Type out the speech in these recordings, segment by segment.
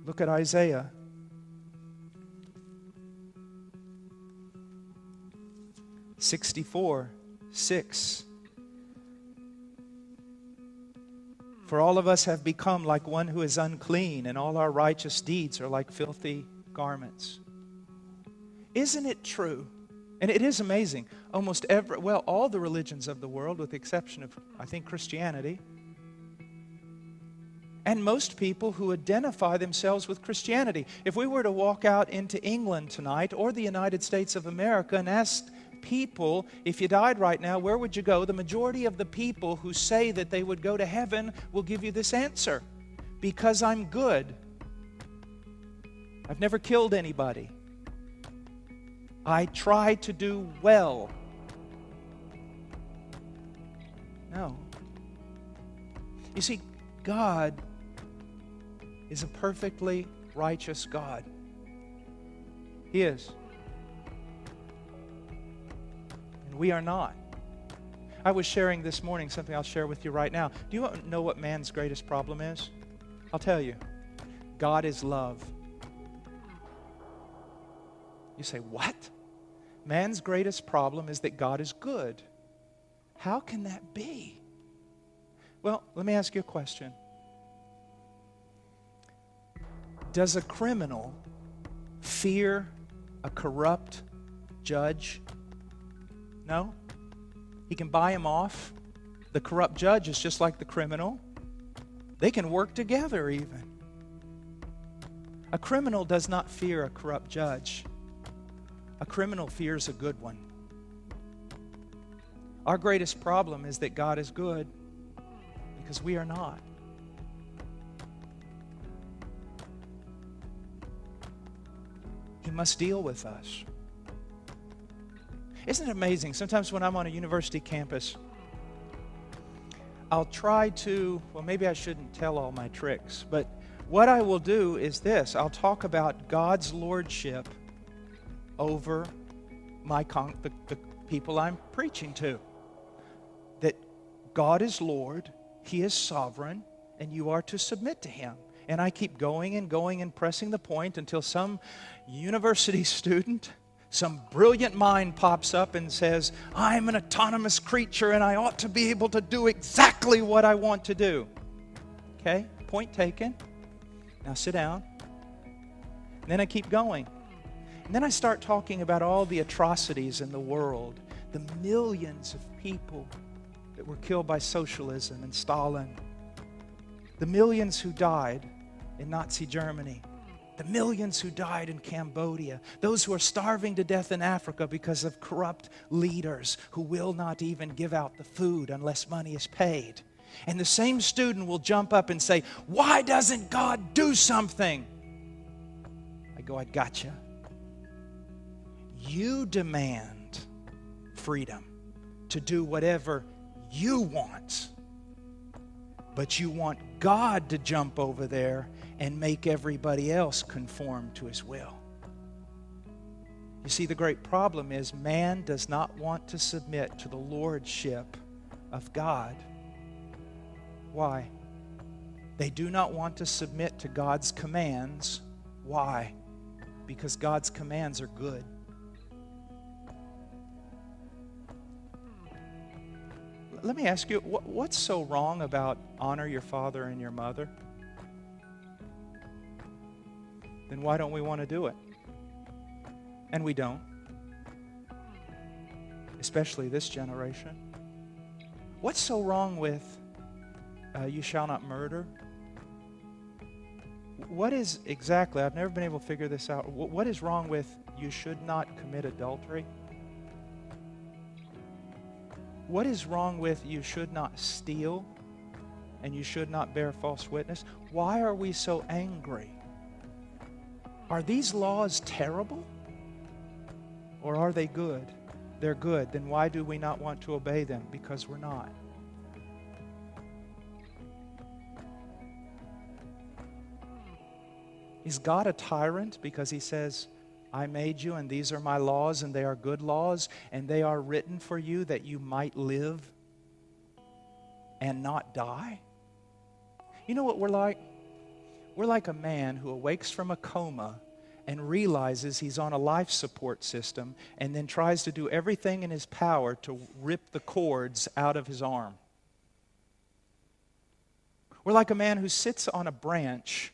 Look at Isaiah. (64:6). For all of us have become like one who is unclean, and all our righteous deeds are like filthy garments. Isn't it true? And it is amazing. Almost all the religions of the world, with the exception of, I think, Christianity, and most people who identify themselves with Christianity. If we were to walk out into England tonight or the United States of America and ask people, if you died right now, where would you go? The majority of the people who say that they would go to heaven will give you this answer: because I'm good. I've never killed anybody. I try to do well. No. You see, God is a perfectly righteous God. He is. And we are not. I was sharing this morning something I'll share with you right now. Do you know what man's greatest problem is? I'll tell you. God is love. You say, what? Man's greatest problem is that God is good. How can that be? Well, let me ask you a question. Does a criminal fear a corrupt judge? No. He can buy him off. The corrupt judge is just like the criminal. They can work together even. A criminal does not fear a corrupt judge. A criminal fears a good one. Our greatest problem is that God is good because we are not. He must deal with us. Isn't it amazing? Sometimes when I'm on a university campus, I'll try to, well, maybe I shouldn't tell all my tricks, but what I will do is this. I'll talk about God's lordship over the people I'm preaching to. That God is Lord, He is sovereign, and you are to submit to Him. And I keep going and pressing the point until some university student, some brilliant mind pops up and says, I'm an autonomous creature and I ought to be able to do exactly what I want to do. Okay, point taken. Now sit down. And then I keep going. And then I start talking about all the atrocities in the world, the millions of people that were killed by socialism and Stalin, the millions who died in Nazi Germany, the millions who died in Cambodia, those who are starving to death in Africa because of corrupt leaders who will not even give out the food unless money is paid. And the same student will jump up and say, why doesn't God do something? I go, I gotcha. You demand freedom to do whatever you want, but you want God to jump over there and make everybody else conform to His will. You see, the great problem is man does not want to submit to the lordship of God. Why? They do not want to submit to God's commands. Why? Because God's commands are good. Let me ask you, what's so wrong about honor your father and your mother? Then why don't we want to do it? And we don't. Especially this generation. What's so wrong with you shall not murder? What is exactly, I've never been able to figure this out. What is wrong with you should not commit adultery? What is wrong with you should not steal and you should not bear false witness? Why are we so angry? Are these laws terrible? Or are they good? They're good. Then why do we not want to obey them? Because we're not. Is God a tyrant because He says, I made you and these are my laws and they are good laws and they are written for you that you might live and not die? You know what we're like? We're like a man who awakes from a coma and realizes he's on a life support system and then tries to do everything in his power to rip the cords out of his arm. We're like a man who sits on a branch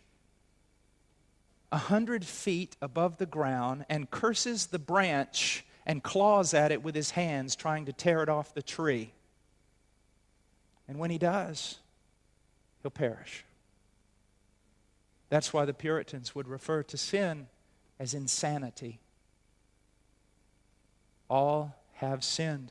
100 feet above the ground and curses the branch and claws at it with his hands, trying to tear it off the tree. And when he does, he'll perish. That's why the Puritans would refer to sin as insanity. All have sinned.